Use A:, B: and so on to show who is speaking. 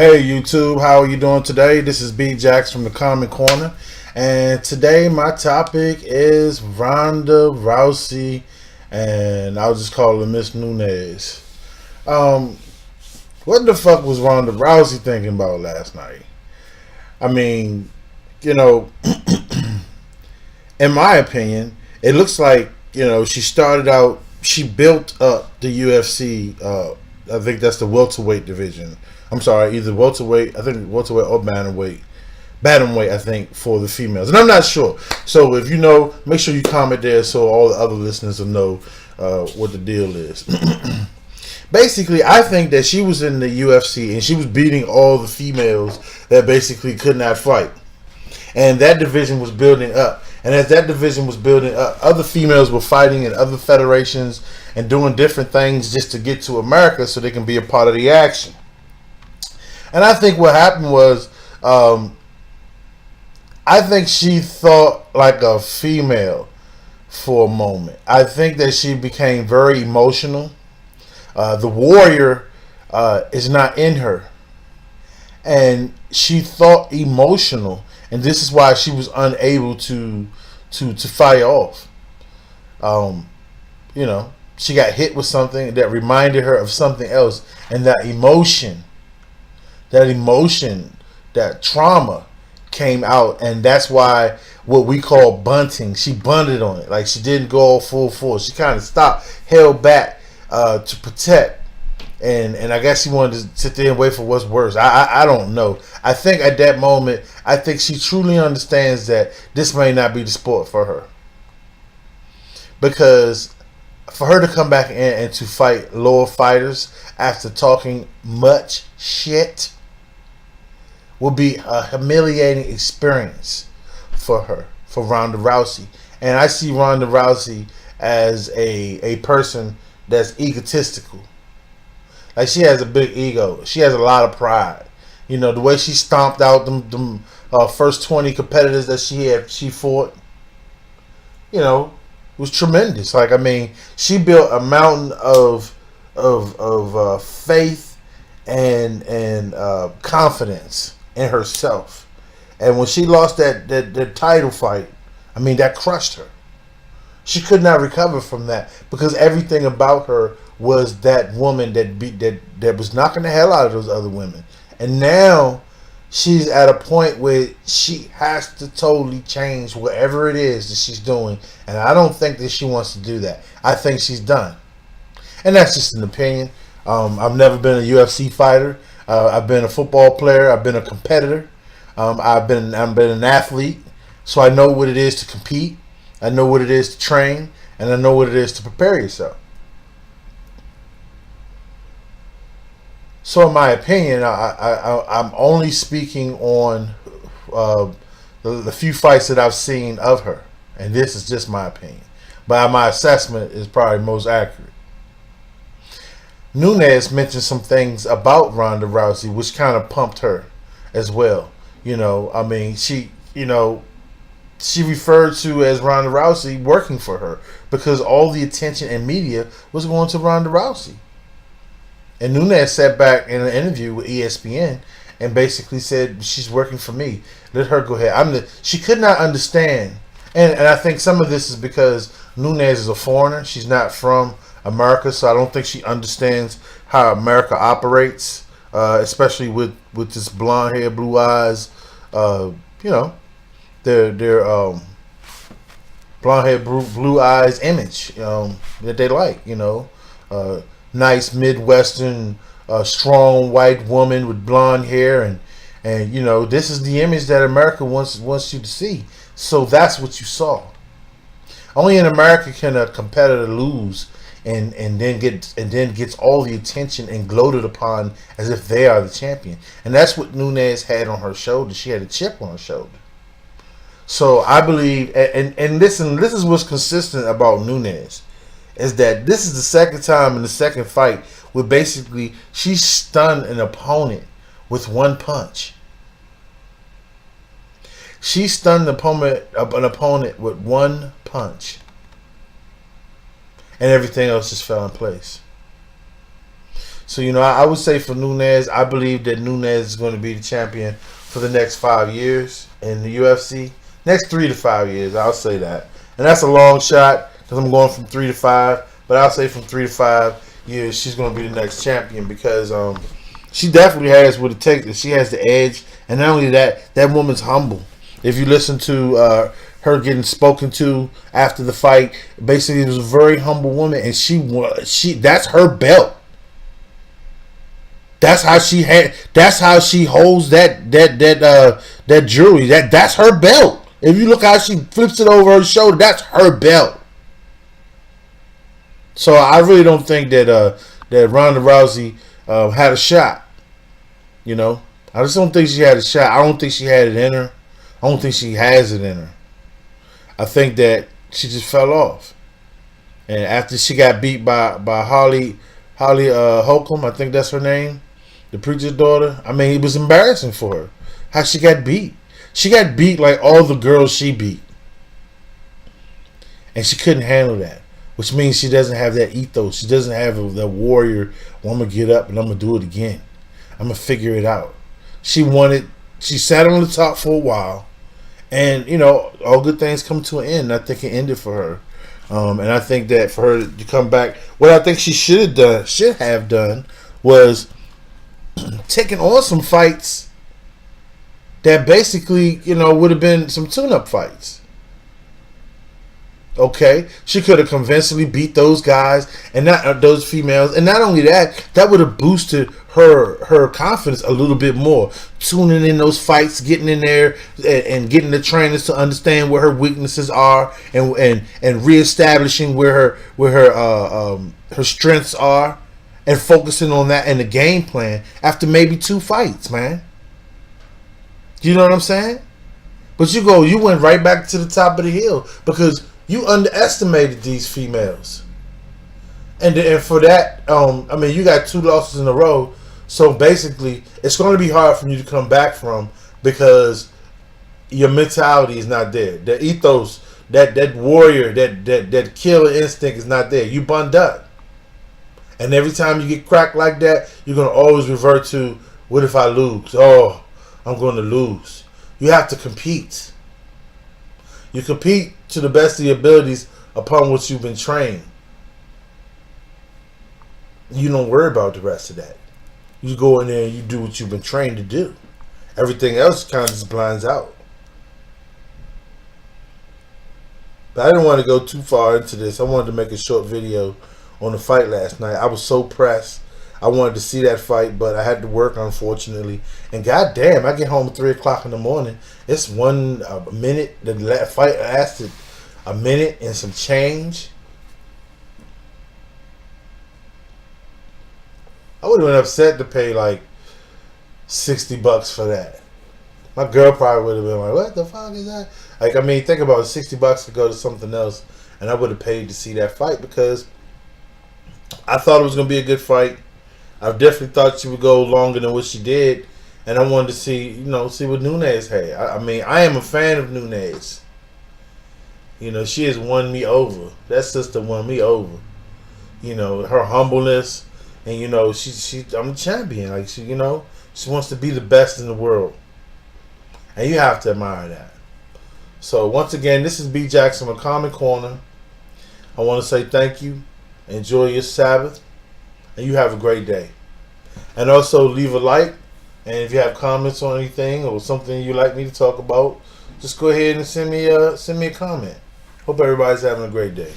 A: Hey YouTube, how are you doing today? This is B Jax from the Comment Corner, and today my topic is Ronda Rousey, and I'll just call her Miss Nunez. Um, what the fuck was Ronda Rousey thinking about last night? I mean, you know, in my opinion, it looks like she started out, she built up the UFC. I think that's the welterweight division. I'm sorry, either welterweight, I think welterweight or bantamweight, I think, for the females, and I'm not sure. So if you know, make sure you comment there so all the other listeners will know what the deal is. Basically, I think that she was in the UFC and she was beating all the females that basically could not fight, and that division was building up. And as that division was building up, other females were fighting in other federations and doing different things just to get to America so they can be a part of the action. And I think what happened was, I think she thought like a female for a moment. I think that she became very emotional. The warrior is not in her, and she thought emotional, and this is why she was unable to fight off. Um, she got hit with something that reminded her of something else, and that trauma came out, and that's why what we call bunting. She bunted on it, like she didn't go all full force. She kind of stopped, held back to protect. And I guess she wanted to sit there and wait for what's worse. I don't know. I think at that moment, I think she truly understands that this may not be the sport for her. Because for her to come back in and to fight lower fighters after talking much shit will be a humiliating experience for her, for Ronda Rousey. And I see Ronda Rousey as a person that's egotistical. Like, she has a big ego. She has a lot of pride. The way she stomped out them first 20 competitors that she fought, was tremendous. Like, I mean, she built a mountain of faith and confidence in herself. And when she lost that title fight, I mean, that crushed her. She could not recover from that because everything about her was that woman that was knocking the hell out of those other women. And now she's at a point where she has to totally change whatever it is that she's doing. And I don't think that she wants to do that. I think she's done. And that's just an opinion. I've never been a UFC fighter. I've been a football player. I've been a competitor. I've been an athlete. So I know what it is to compete. I know what it is to train. And I know what it is to prepare yourself. So in my opinion, I'm only speaking on the few fights that I've seen of her. And this is just my opinion. But my assessment is probably most accurate. Nunez mentioned some things about Ronda Rousey which kind of pumped her as well. I mean, she referred to as Ronda Rousey working for her because all the attention and media was going to Ronda Rousey. And Nunez sat back in an interview with ESPN and basically said, she's working for me. Let her go ahead. She could not understand. And I think some of this is because Nunez is a foreigner. She's not from America, so I don't think she understands how America operates, especially with this blonde hair, blue eyes, their blonde hair, blue eyes image that they like, nice Midwestern, strong white woman with blonde hair, and this is the image that America wants you to see. So that's what you saw. Only in America can a competitor lose and then gets all the attention and gloated upon as if they are the champion. And that's what Nunez had on her shoulder. She had a chip on her shoulder. So I believe, and listen, this is what's consistent about Nunez, is that this is the second time in the second fight where basically she stunned an opponent with one punch. She stunned an opponent with one punch. And everything else just fell in place. So, I would say for Nunes, I believe that Nunes is going to be the champion for the next 5 years in the UFC. Next 3 to 5 years, I'll say that. And that's a long shot because I'm going from 3 to 5. But I'll say from 3 to 5 years, she's going to be the next champion because she definitely has what it takes. She has the edge. And not only that, that woman's humble. If you listen to her getting spoken to after the fight, basically it was a very humble woman, and she that's her belt. That's how she had. That's how she holds that jewelry. That's her belt. If you look how she flips it over her shoulder, that's her belt. So I really don't think that Ronda Rousey had a shot. I just don't think she had a shot. I don't think she had it in her. I don't think she has it in her. I think that she just fell off. And after she got beat by Holly Holcomb, I think that's her name, the preacher's daughter. I mean, it was embarrassing for her how she got beat. She got beat like all the girls she beat, and she couldn't handle that. Which means she doesn't have that ethos. She doesn't have the warrior. Well, I'm gonna get up and I'm gonna do it again. I'm gonna figure it out. She sat on the top for a while, and all good things come to an end. I think it ended for her. And I think that for her to come back, what I think she should have done was taking on some fights that basically, would have been some tune-up fights. Okay, she could have convincingly beat those guys and not those females, and not only that, that would have boosted her confidence a little bit more. Tuning in those fights, getting in there, and getting the trainers to understand where her weaknesses are, and reestablishing where her strengths are, and focusing on that in the game plan after maybe 2 fights, man. You know what I'm saying? But you went right back to the top of the hill because you underestimated these females, and for that, you got 2 losses in a row. So basically, it's going to be hard for you to come back from because your mentality is not there. The ethos, that warrior, that killer instinct is not there. You bunned up, and every time you get cracked like that, you're going to always revert to, what if I lose? Oh, I'm going to lose. You have to compete. You compete to the best of your abilities upon what you've been trained. You don't worry about the rest of that. You go in there and you do what you've been trained to do. Everything else kind of just blinds out. But I didn't want to go too far into this. I wanted to make a short video on the fight last night. I was so pressed. I wanted to see that fight, but I had to work, unfortunately. And goddamn, I get home at 3 o'clock in the morning. It's 1 minute. The fight lasted a minute and some change. I would have been upset to pay like $60 for that. My girl probably would have been like, "What the fuck is that?" Like, I mean, think about it, $60 to go to something else, and I would have paid to see that fight because I thought it was gonna be a good fight. I definitely thought she would go longer than what she did, and I wanted to see what Nunes had. I mean, I am a fan of Nunes. She has won me over. That sister won me over. Her humbleness, and I'm a champion. Like she wants to be the best in the world, and you have to admire that. So once again, this is B Jackson with Common Corner. I want to say thank you. Enjoy your Sabbath, and you have a great day. And also leave a like, and if you have comments on anything or something you'd like me to talk about, just go ahead and send me a comment. Hope everybody's having a great day.